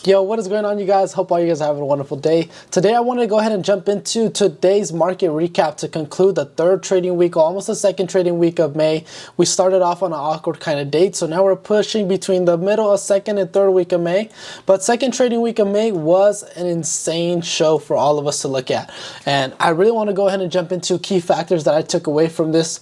Yo, what is going on, you guys? Hope all you guys are having a wonderful day. Today I want to go ahead and jump into today's market recap to conclude the third trading week, almost the second trading week of May. We started off on an awkward kind of date, so now we're pushing between the middle of second and third week of May. But second trading week of May was an insane show for all of us to look at. And I really want to go ahead and jump into key factors that I took away from this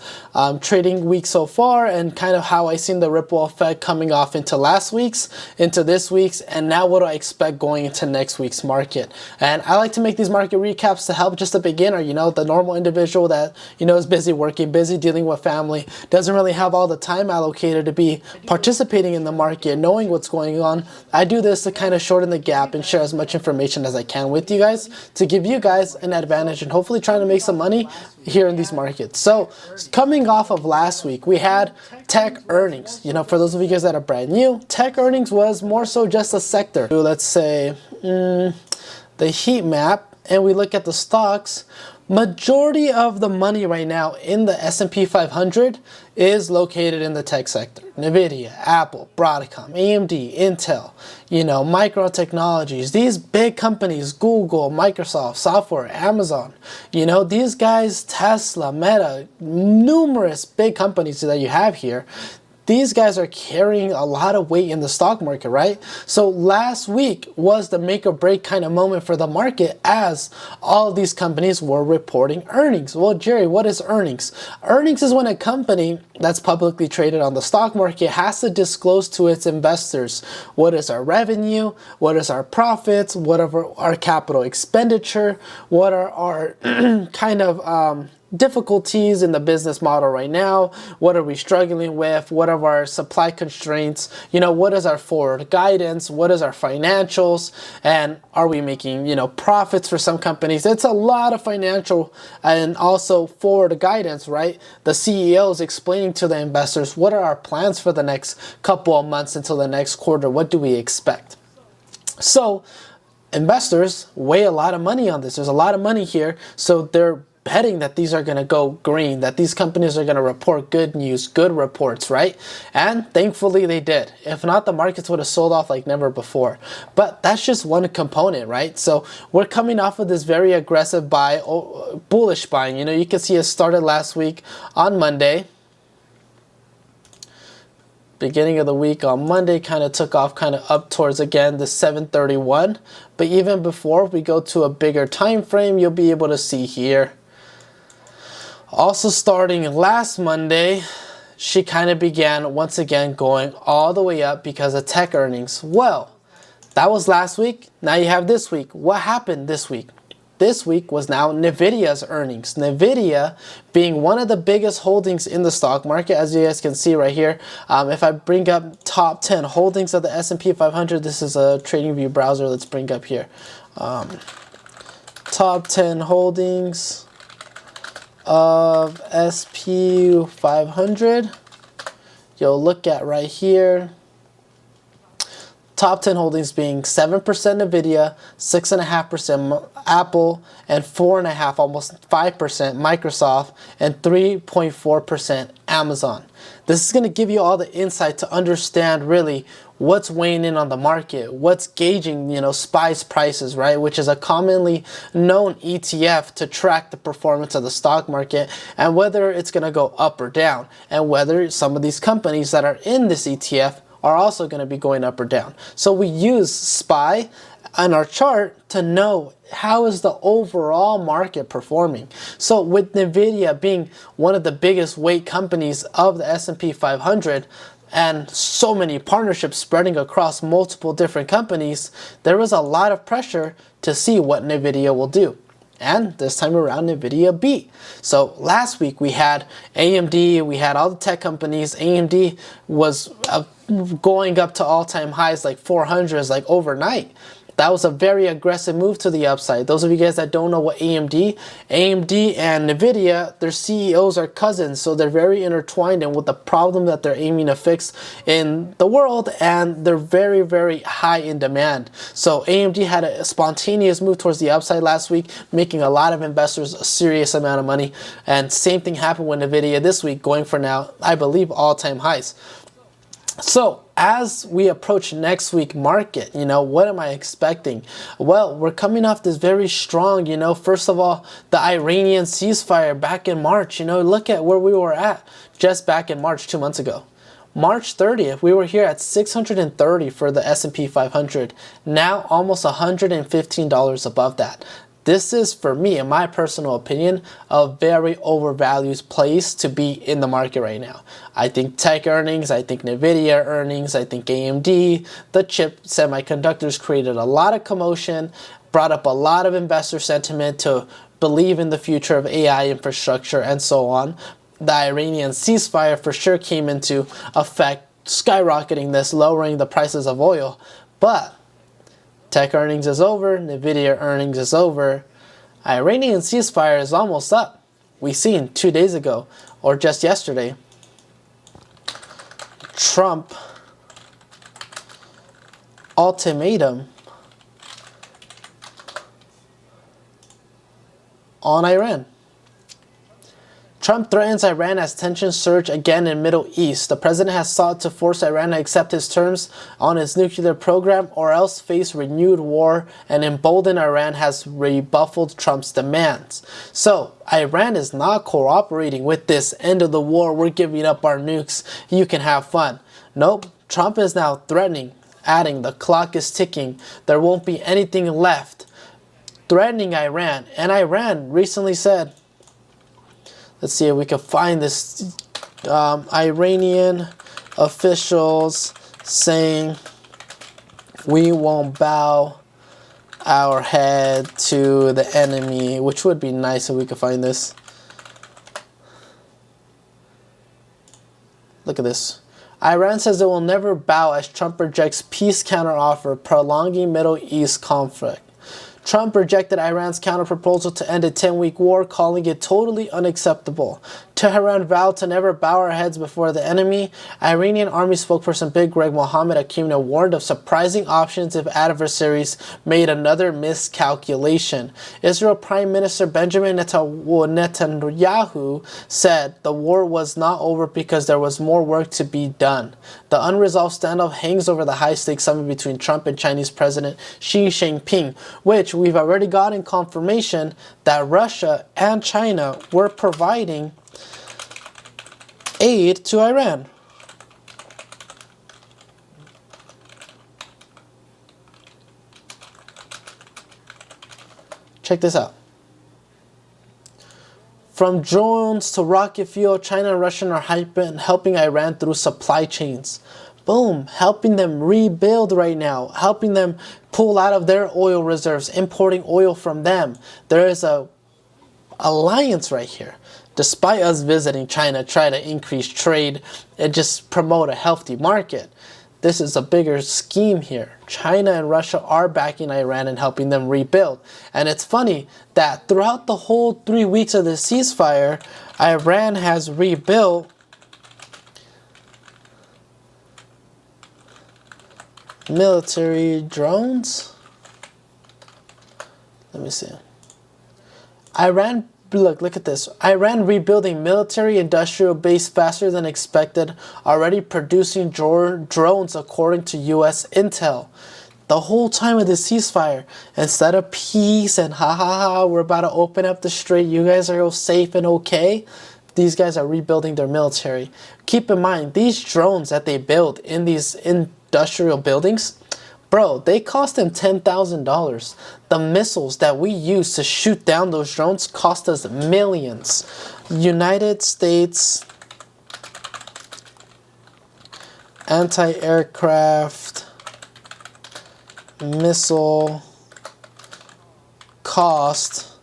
trading week so far, and kind of how I seen the ripple effect coming off into last week's, into this week's, and now what do I expect going into next week's market. And I like to make these market recaps to help just a beginner, you know, the normal individual that, you know, is busy working, busy dealing with family, doesn't really have all the time allocated to be participating in the market, knowing what's going on. I do this to kind of shorten the gap and share as much information as I can with you guys to give you guys an advantage and hopefully trying to make some money here in these markets. So coming off of last week, we had tech earnings. You know, for those of you guys that are brand new, tech earnings was more so just a sector. Let's say the heat map, and we look at the stocks. Majority of the money right now in the S&P 500 is located in the tech sector. Nvidia, Apple, Broadcom, AMD, Intel, you know, Micron Technologies, these big companies, Google, Microsoft, Software, Amazon, you know, these guys, Tesla, Meta, numerous big companies that you have here. These guys are carrying a lot of weight in the stock market, right? So last week was the make or break kind of moment for the market as all of these companies were reporting earnings. Well, Jerry, what is earnings? Earnings is when a company that's publicly traded on the stock market has to disclose to its investors what is our revenue, what is our profits, what are our capital expenditure, what are our kind of difficulties in the business model right now, what are we struggling with, what are our supply constraints, you know, what is our forward guidance, what is our financials, and are we making, you know, profits for some companies. It's a lot of financial and also forward guidance, right? The CEOs explaining to the investors what are our plans for the next couple of months until the next quarter, what do we expect. So investors weigh a lot of money on this. There's a lot of money here, so they're betting that these are going to go green, that these companies are going to report good news, good reports, right? And thankfully they did. If not, the markets would have sold off like never before. But that's just one component, right? So we're coming off of this very aggressive buy, bullish buying. You know, you can see it started last week on Monday. Beginning of the week on Monday kind of took off kind of up towards again the 731. But even before we go to a bigger time frame, you'll be able to see here. Also starting last Monday, she kind of began once again going all the way up because of tech earnings. Well, that was last week. Now you have this week. What happened this week? This week was now Nvidia's earnings. Nvidia being one of the biggest holdings in the stock market, as you guys can see right here. If I bring up top 10 holdings of the S&P 500, this is a TradingView browser. Let's bring up here. Top 10 holdings of SP 500. You'll look at right here. Top 10 holdings being 7% Nvidia, 6.5% Apple, and 4.5%, almost 5% Microsoft, and 3.4% Amazon. This is going to give you all the insight to understand really what's weighing in on the market, what's gauging, you know, SPY's prices, right? Which is a commonly known ETF to track the performance of the stock market and whether it's going to go up or down, and whether some of these companies that are in this ETF are also going to be going up or down. So we use SPY on our chart to know how is the overall market performing. So with Nvidia being one of the biggest weight companies of the S&P 500 and so many partnerships spreading across multiple different companies, there was a lot of pressure to see what Nvidia will do. And this time around, Nvidia beat. So last week we had AMD, we had all the tech companies. AMD was going up to all-time highs like 400s like overnight. That was a very aggressive move to the upside. Those of you guys that don't know what AMD and Nvidia, their CEOs are cousins, so they're very intertwined in with the problem that they're aiming to fix in the world, and they're very, very high in demand. So AMD had a spontaneous move towards the upside last week, making a lot of investors a serious amount of money, and same thing happened with Nvidia this week, going for now, I believe, all-time highs. So as we approach next week market, what am I expecting? Well, we're coming off this very strong, first of all, the Iranian ceasefire back in March. Look at where we were at just back in March 2 months ago. March 30th, we were here at 630 for the S&P 500. Now almost $115 above that. This is, for me, in my personal opinion, a very overvalued place to be in the market right now. I think tech earnings, I think NVIDIA earnings, I think AMD, the chip semiconductors created a lot of commotion, brought up a lot of investor sentiment to believe in the future of AI infrastructure and so on. The Iranian ceasefire for sure came into effect, skyrocketing this, lowering the prices of oil. But tech earnings is over, NVIDIA earnings is over. Iranian ceasefire is almost up. We seen 2 days ago, or just yesterday, Trump ultimatum on Iran. Trump threatens Iran as tensions surge again in Middle East. The president has sought to force Iran to accept his terms on its nuclear program or else face renewed war, and emboldened Iran has rebuffed Trump's demands. So Iran is not cooperating with this end of the war. We're giving up our nukes. You can have fun. Nope. Trump is now threatening, adding the clock is ticking. There won't be anything left. Threatening Iran. And Iran recently said, let's see if we can find this, Iranian officials saying we won't bow our head to the enemy, which would be nice if we could find this. Look at this. Iran says it will never bow as Trump rejects peace counteroffer, prolonging Middle East conflict. Trump rejected Iran's counterproposal to end a 10-week war, calling it totally unacceptable. Tehran vowed to never bow our heads before the enemy. Iranian army spokesperson Big Greg Mohammed Akimna warned of surprising options if adversaries made another miscalculation. Israel Prime Minister Benjamin Netanyahu said the war was not over because there was more work to be done. The unresolved standoff hangs over the high-stakes summit between Trump and Chinese President Xi Jinping, which we've already gotten confirmation that Russia and China were providing aid to Iran. Check this out. From drones to rocket fuel, China and Russia are helping Iran through supply chains. Boom, helping them rebuild right now, helping them pull out of their oil reserves, importing oil from them. There is a alliance right here. Despite us visiting China, try to increase trade and just promote a healthy market, this is a bigger scheme here. China and Russia are backing Iran and helping them rebuild. And it's funny that throughout the whole 3 weeks of the ceasefire, Iran has rebuilt military drones. Let me see. Look at this. Iran rebuilding military industrial base faster than expected, already producing drones according to US intel. The whole time of the ceasefire, instead of peace and we're about to open up the strait, you guys are all safe and okay, these guys are rebuilding their military. Keep in mind, these drones that they build in these industrial buildings, bro, they cost them $10,000. The missiles that we use to shoot down those drones cost us millions. United States anti-aircraft missile cost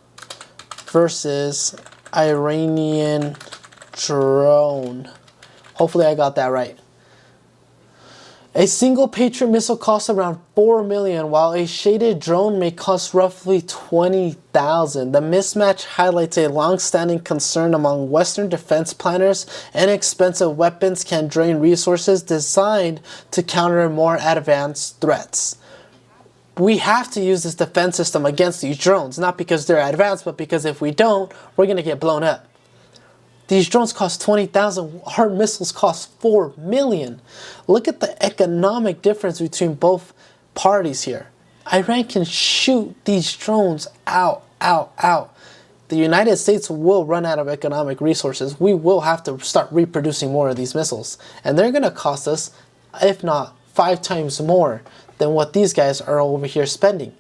versus Iranian drone. Hopefully I got that right. A single Patriot missile costs around $4 million, while a shaded drone may cost roughly $20,000. The mismatch highlights a long-standing concern among Western defense planners. Inexpensive weapons can drain resources designed to counter more advanced threats. We have to use this defense system against these drones, not because they're advanced, but because if we don't, we're going to get blown up. These drones cost 20,000. Our missiles cost 4 million. Look at the economic difference between both parties here. Iran can shoot these drones out. The United States will run out of economic resources. We will have to start reproducing more of these missiles. And they're going to cost us, if not 5 times more than what these guys are over here spending.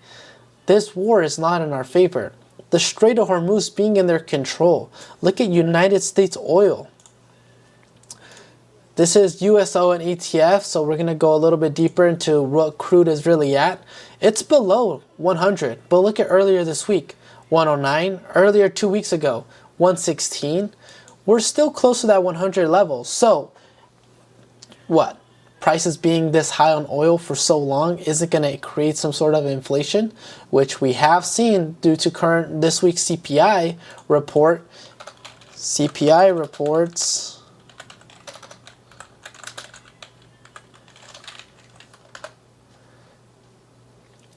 This war is not in our favor. The Strait of Hormuz being in their control. Look at United States oil. This is USO and ETF, so we're going to go a little bit deeper into what crude is really at. It's below 100, but look at earlier this week, 109. Earlier 2 weeks ago, 116. We're still close to that 100 level. So, what? Prices being this high on oil for so long isn't going to create some sort of inflation, which we have seen due to this week's CPI report. CPI reports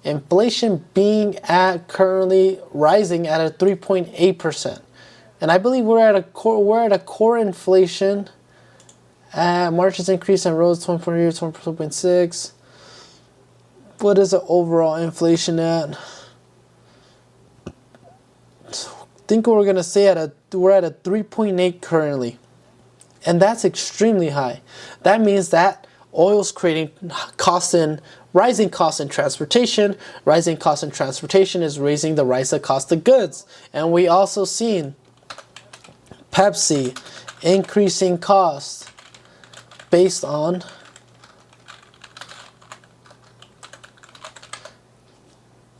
inflation being at currently rising at a 3.8%, and I believe we're at a core inflation. March's increase and rose 24 years, 24.6. What is the overall inflation at? I think we're gonna say we're at a 3.8 currently, and that's extremely high. That means that oil's creating rising costs in transportation. Rising costs in transportation is raising the rise of cost of goods, and we also seen Pepsi increasing costs based on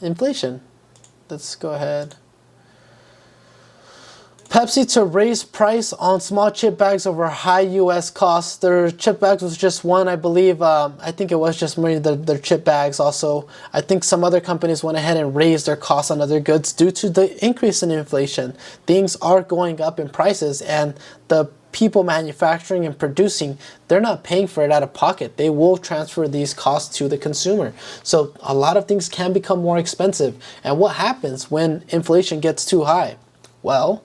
inflation. Let's go ahead. Pepsi to raise price on small chip bags over high US costs. Their chip bags was just one, I believe. I think it was just mainly their chip bags. Also, I think some other companies went ahead and raised their costs on other goods due to the increase in inflation. Things are going up in prices, and the people manufacturing and producing, they're not paying for it out of pocket. They will transfer these costs to the consumer. So a lot of things can become more expensive. And what happens when inflation gets too high? Well,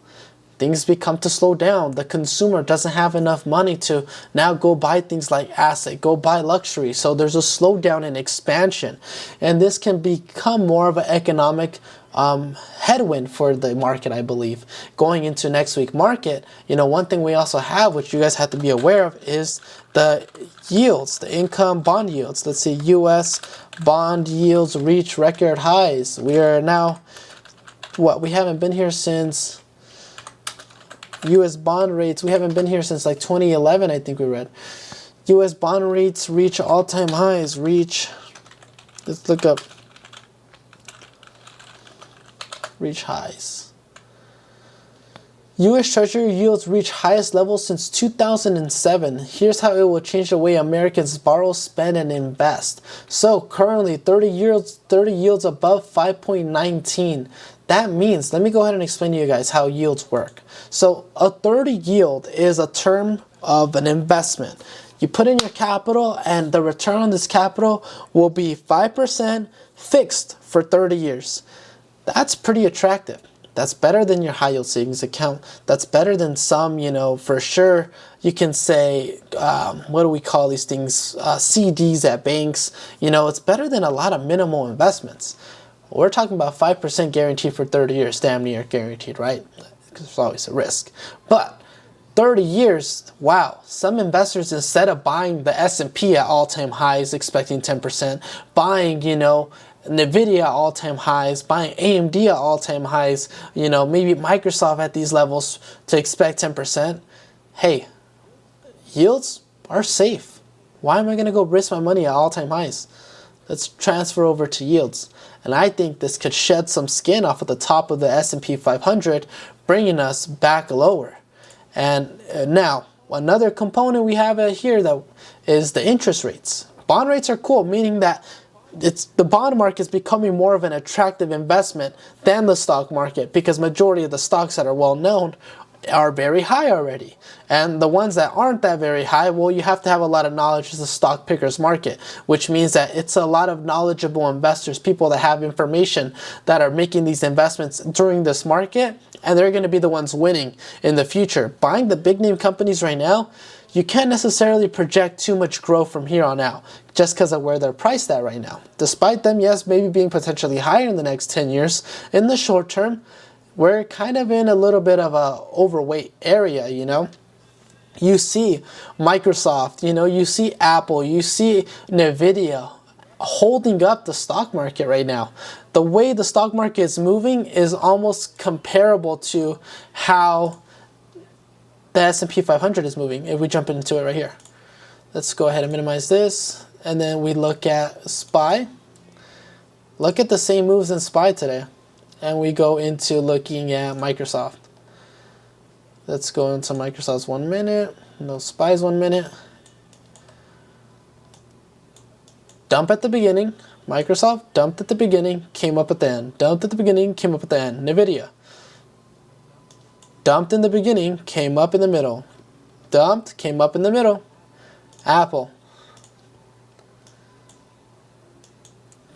things become to slow down. The consumer doesn't have enough money to now go buy things like asset, go buy luxury. So there's a slowdown in expansion. And this can become more of an economic headwind for the market, I believe. Going into next week market, one thing we also have, which you guys have to be aware of, is the yields, the income bond yields. Let's see, U.S. bond yields reach record highs. We are now, we haven't been here since... U.S. bond rates, we haven't been here since like 2011, I think we read. U.S. bond rates reach all-time highs. Let's look up. Reach highs. U.S. Treasury yields reach highest levels since 2007. Here's how it will change the way Americans borrow, spend, and invest. So currently, 30 yields above 5.19. That means, let me go ahead and explain to you guys how yields work. So a 30 yield is a term of an investment. You put in your capital, and the return on this capital will be 5% fixed for 30 years. That's pretty attractive. That's better than your high yield savings account. That's better than some, for sure. You can say, what do we call these things? CDs at banks. It's better than a lot of minimal investments. We're talking about 5% guaranteed for 30 years, damn near guaranteed, right? Because there's always a risk. But 30 years, wow. Some investors, instead of buying the S&P at all-time highs, expecting 10%, buying, NVIDIA at all-time highs, buying AMD at all-time highs, maybe Microsoft at these levels to expect 10%. Hey, yields are safe. Why am I going to go risk my money at all-time highs? Let's transfer over to yields. And I think this could shed some skin off at the top of the S&P 500, bringing us back lower. And now, another component we have here that is the interest rates. Bond rates are cool, meaning that the bond market is becoming more of an attractive investment than the stock market, because majority of the stocks that are well known are very high already. And the ones that aren't that very high, well, you have to have a lot of knowledge as a stock picker's market, which means that it's a lot of knowledgeable investors, people that have information that are making these investments during this market, and they're going to be the ones winning in the future. Buying the big name companies right now, you can't necessarily project too much growth from here on out just because of where they're priced at right now. Despite them, yes, maybe being potentially higher in the next 10 years, in the short term, we're kind of in a little bit of a overweight area, you know. You see Microsoft, you know, you see Apple, you see Nvidia holding up the stock market right now. The way the stock market is moving is almost comparable to how the S&P 500 is moving. If we jump into it right here, let's go ahead and minimize this, and then we look at SPY. Look at the same moves in SPY today. And we go into looking at Microsoft. Let's go into Microsoft's 1 minute. No, SPY's 1 minute. Dump at the beginning. Microsoft dumped at the beginning, came up at the end. Dumped at the beginning, came up at the end. Nvidia. Dumped in the beginning, came up in the middle. Dumped, came up in the middle. Apple.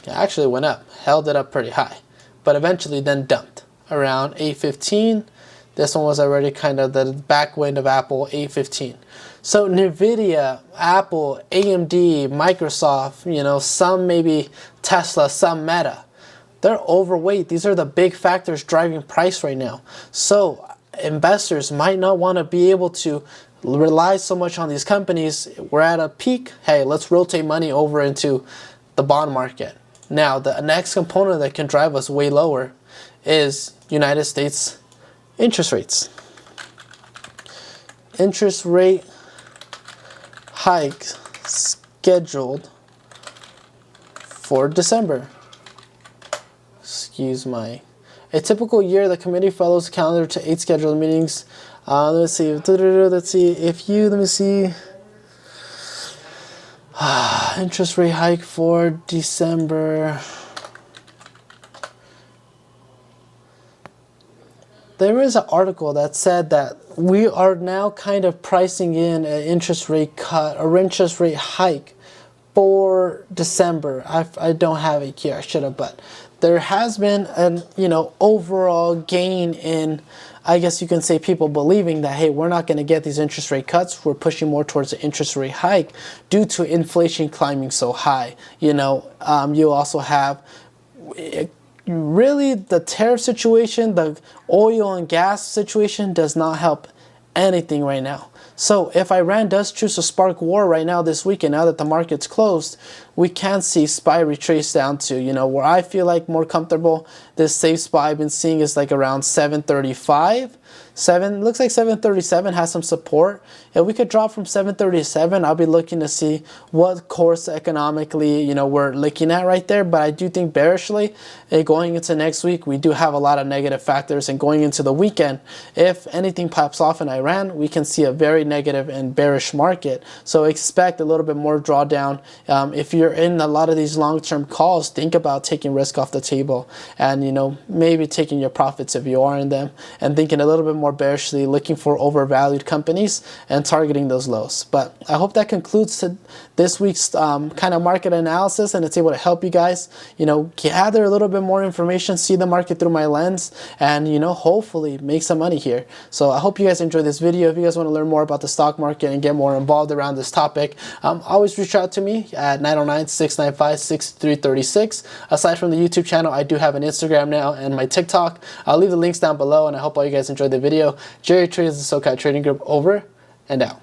Actually went up. Held it up pretty high. But eventually then dumped around 8.15. This one was already kind of the backwind of Apple, 8.15. So Nvidia, Apple, AMD, Microsoft, you know, some maybe Tesla, some Meta, they're overweight. These are the big factors driving price right now. So investors might not want to be able to rely so much on these companies. We're at a peak. Hey, let's rotate money over into the bond market. Now, the next component that can drive us way lower is United States interest rates. Interest rate hike scheduled for December. A typical year, the committee follows a calendar to 8 scheduled meetings. Let me see. Interest rate hike for December. There is an article that said that we are now kind of pricing in an interest rate cut or interest rate hike for December. I don't have it here. I should have, but there has been an overall gain in, I guess you can say, people believing that, hey, we're not going to get these interest rate cuts. We're pushing more towards an interest rate hike due to inflation climbing so high. You also have really the tariff situation, the oil and gas situation does not help anything right now. So if Iran does choose to spark war right now this weekend, now that the market's closed, we can see SPY retrace down to, where I feel like more comfortable. This safe SPY I've been seeing is like around 735. Looks like 737 has some support. If we could drop from 737, I'll be looking to see what course economically, we're looking at right there. But I do think bearishly, going into next week, we do have a lot of negative factors. And going into the weekend, if anything pops off in Iran, we can see a very negative and bearish market. So expect a little bit more drawdown. If you're in a lot of these long-term calls, think about taking risk off the table and, maybe taking your profits if you are in them, and thinking a little bit more bearishly, looking for overvalued companies and targeting those lows. But I hope that concludes this week's kind of market analysis, and it's able to help you guys, gather a little bit more information, see the market through my lens, and, hopefully make some money here. So I hope you guys enjoyed this video. If you guys want to learn more about the stock market and get more involved around this topic, always reach out to me at 909-695-6336. Aside from the YouTube channel, I do have an Instagram now and my TikTok. I'll leave the links down below, and I hope all you guys enjoyed the video. Jerry Trades, the SoCal Trading Group, over and out.